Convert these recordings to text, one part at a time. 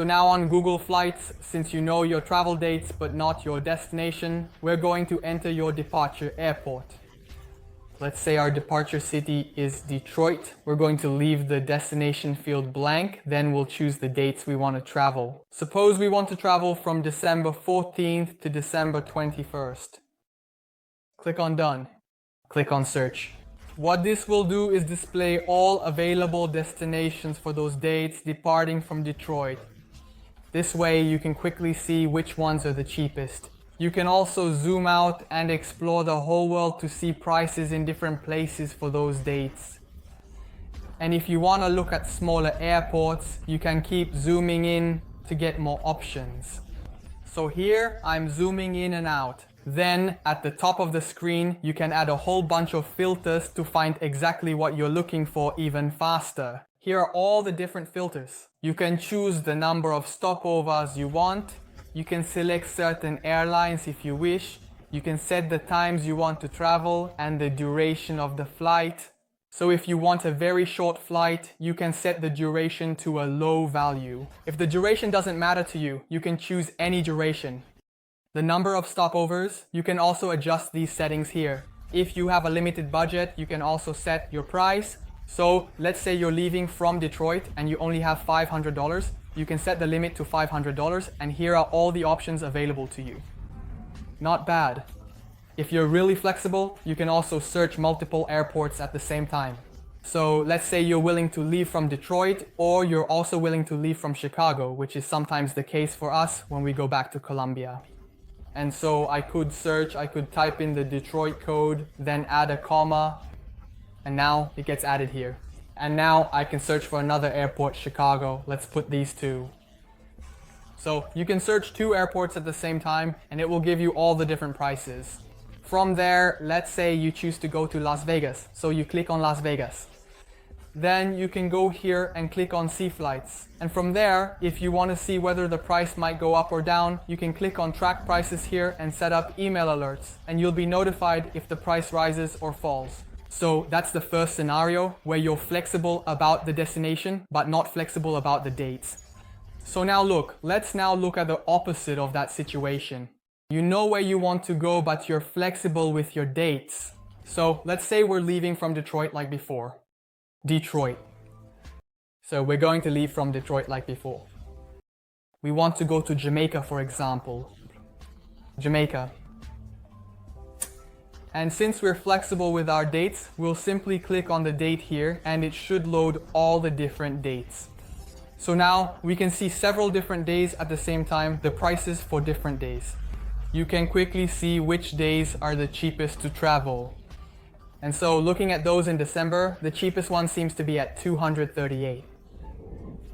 So now on Google Flights, since you know your travel dates but not your destination, we're going to enter your departure airport. Let's say our departure city is Detroit. We're going to leave the destination field blank, then we'll choose the dates we want to travel. Suppose we want to travel from December 14th to December 21st. Click on Done. Click on Search. What this will do is display all available destinations for those dates departing from Detroit. This way you can quickly see which ones are the cheapest. You can also zoom out and explore the whole world to see prices in different places for those dates. And if you want to look at smaller airports, you can keep zooming in to get more options. So here I'm zooming in and out. Then at the top of the screen, you can add a whole bunch of filters to find exactly what you're looking for even faster. Here are all the different filters. You can choose the number of stopovers you want. You can select certain airlines if you wish. You can set the times you want to travel and the duration of the flight. So if you want a very short flight, you can set the duration to a low value. If the duration doesn't matter to you, you can choose any duration. The number of stopovers, you can also adjust these settings here. If you have a limited budget, you can also set your price. So let's say you're leaving from Detroit and you only have $500. You can set the limit to $500 and here are all the options available to you. Not bad. If you're really flexible, you can also search multiple airports at the same time. So let's say you're willing to leave from Detroit or you're also willing to leave from Chicago, which is sometimes the case for us when we go back to Colombia. And so I could search, I could type in the Detroit code, then add a comma, and now it gets added here. And now I can search for another airport, Chicago. Let's put these two. So you can search 2 airports at the same time and it will give you all the different prices. From there, let's say you choose to go to Las Vegas. So you click on Las Vegas. Then you can go here and click on See Flights. And from there, if you want to see whether the price might go up or down, you can click on Track Prices here and set up email alerts. And you'll be notified if the price rises or falls. So that's the first scenario where you're flexible about the destination, but not flexible about the dates. So now let's now look at the opposite of that situation. You know where you want to go, but you're flexible with your dates. So let's say we're leaving from Detroit like before. Detroit. So we're going to leave from Detroit like before. We want to go to Jamaica, for example. Jamaica. And since we're flexible with our dates, we'll simply click on the date here and it should load all the different dates. So now we can see several different days at the same time, the prices for different days. You can quickly see which days are the cheapest to travel. And so looking at those in December, the cheapest one seems to be at $238.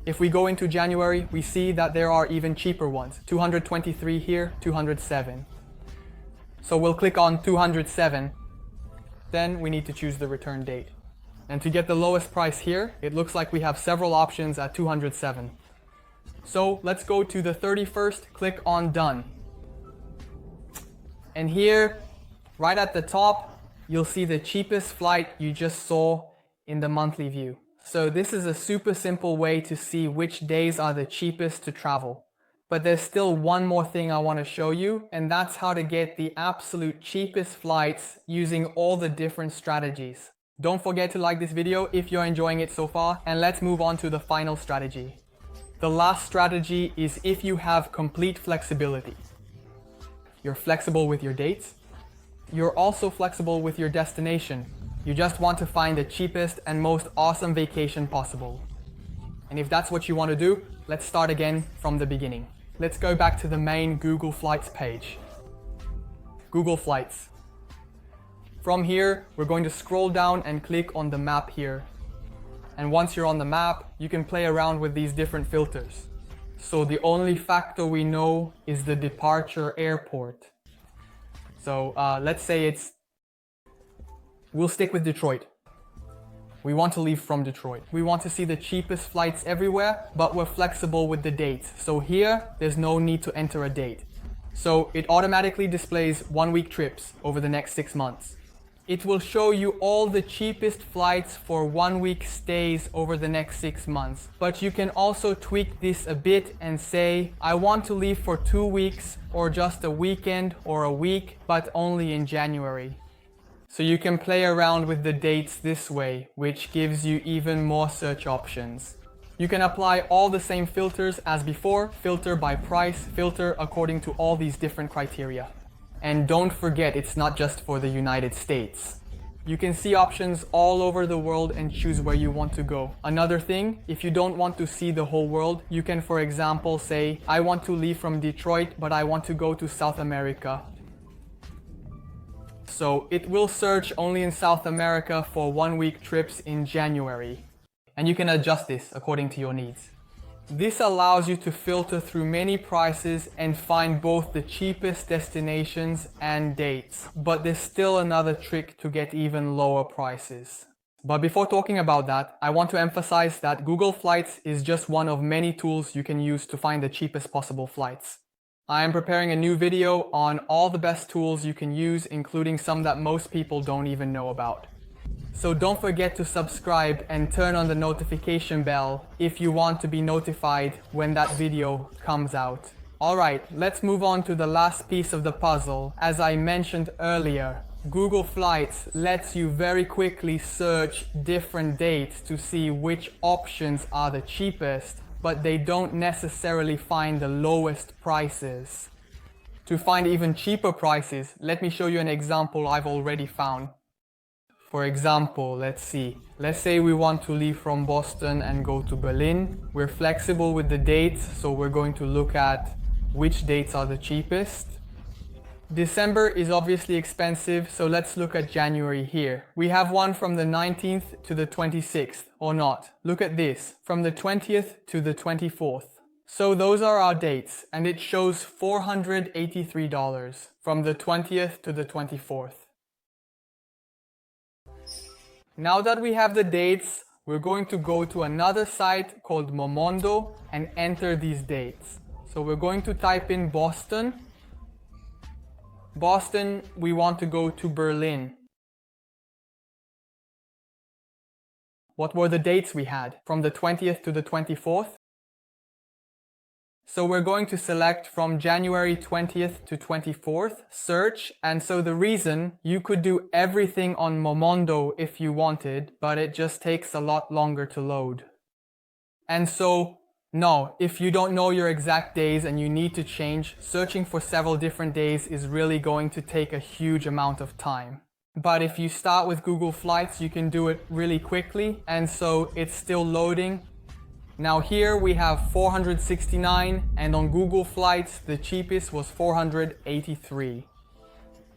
If we go into January, we see that there are even cheaper ones. $223 here, $207. So we'll click on 207, then we need to choose the return date. And to get the lowest price here, it looks like we have several options at 207. So let's go to the 31st, click on Done. And here, right at the top, you'll see the cheapest flight you just saw in the monthly view. So this is a super simple way to see which days are the cheapest to travel. But there's still one more thing I want to show you, and that's how to get the absolute cheapest flights using all the different strategies. Don't forget to like this video if you're enjoying it so far, and let's move on to the final strategy. The last strategy is if you have complete flexibility. You're flexible with your dates. You're also flexible with your destination. You just want to find the cheapest and most awesome vacation possible. And if that's what you want to do, let's start again from the beginning. Let's go back to the main Google Flights page. Google Flights. From here, we're going to scroll down and click on the map here. And once you're on the map, you can play around with these different filters. So the only factor we know is the departure airport. So let's say we'll stick with Detroit. We want to leave from Detroit. We want to see the cheapest flights everywhere, but we're flexible with the dates. So here, there's no need to enter a date. So it automatically displays 1-week trips over the next 6 months. It will show you all the cheapest flights for 1 week stays over the next 6 months. But you can also tweak this a bit and say, I want to leave for 2 weeks or just a weekend or a week, but only in January. So you can play around with the dates this way, which gives you even more search options. You can apply all the same filters as before, filter by price, filter according to all these different criteria. And don't forget, it's not just for the United States. You can see options all over the world and choose where you want to go. Another thing, if you don't want to see the whole world, you can, for example, say, I want to leave from Detroit, but I want to go to South America. So it will search only in South America for 1 week trips in January. And you can adjust this according to your needs. This allows you to filter through many prices and find both the cheapest destinations and dates. But there's still another trick to get even lower prices. But before talking about that, I want to emphasize that Google Flights is just one of many tools you can use to find the cheapest possible flights. I am preparing a new video on all the best tools you can use, including some that most people don't even know about. So don't forget to subscribe and turn on the notification bell if you want to be notified when that video comes out. Alright, let's move on to the last piece of the puzzle. As I mentioned earlier, Google Flights lets you very quickly search different dates to see which options are the cheapest, but they don't necessarily find the lowest prices. To find even cheaper prices, let me show you an example I've already found. For example, let's say we want to leave from Boston and go to Berlin. We're flexible with the dates, so we're going to look at which dates are the cheapest. December is obviously expensive, so let's look at January here. We have one from the 19th to the 26th, or not. Look at this, from the 20th to the 24th. So those are our dates, and it shows $483 from the 20th to the 24th. Now that we have the dates, we're going to go to another site called Momondo and enter these dates. So we're going to type in Boston. Boston, we want to go to Berlin. What were the dates we had? From the 20th to the 24th? So we're going to select from January 20th to 24th, search, and so the reason, you could do everything on Momondo if you wanted, but it just takes a lot longer to load. And so, no, if you don't know your exact days and you need to change, searching for several different days is really going to take a huge amount of time. But if you start with Google Flights, you can do it really quickly, and so it's still loading. Now here we have 469, and on Google Flights the cheapest was 483.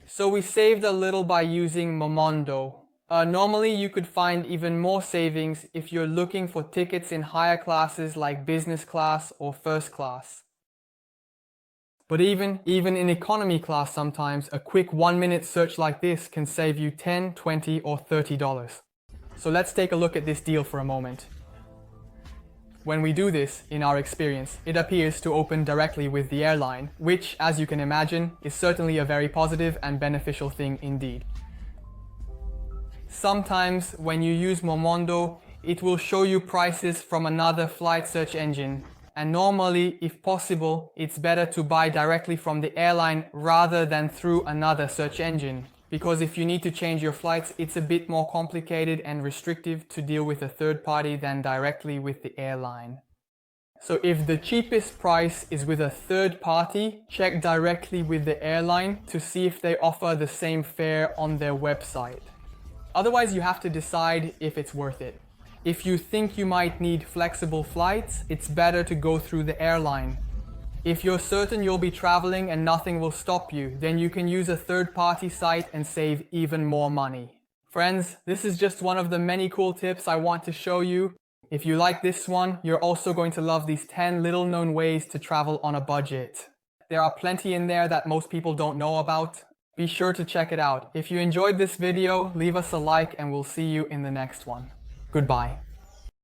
So we saved a little by using Momondo. Normally you could find even more savings if you're looking for tickets in higher classes like business class or first class. But even in economy class sometimes, a quick 1-minute search like this can save you $10, $20 or $30. So let's take a look at this deal for a moment. When we do this, in our experience, it appears to open directly with the airline, which, as you can imagine, is certainly a very positive and beneficial thing indeed. Sometimes, when you use Momondo, it will show you prices from another flight search engine, and normally, if possible, it's better to buy directly from the airline rather than through another search engine. Because if you need to change your flights, it's a bit more complicated and restrictive to deal with a third party than directly with the airline. So if the cheapest price is with a third party, check directly with the airline to see if they offer the same fare on their website. Otherwise, you have to decide if it's worth it. If you think you might need flexible flights, it's better to go through the airline. If you're certain you'll be traveling and nothing will stop you, then you can use a third-party site and save even more money. Friends, this is just one of the many cool tips I want to show you. If you like this one, you're also going to love these 10 little-known ways to travel on a budget. There are plenty in there that most people don't know about. Be sure to check it out. If you enjoyed this video, leave us a like and we'll see you in the next one. Goodbye.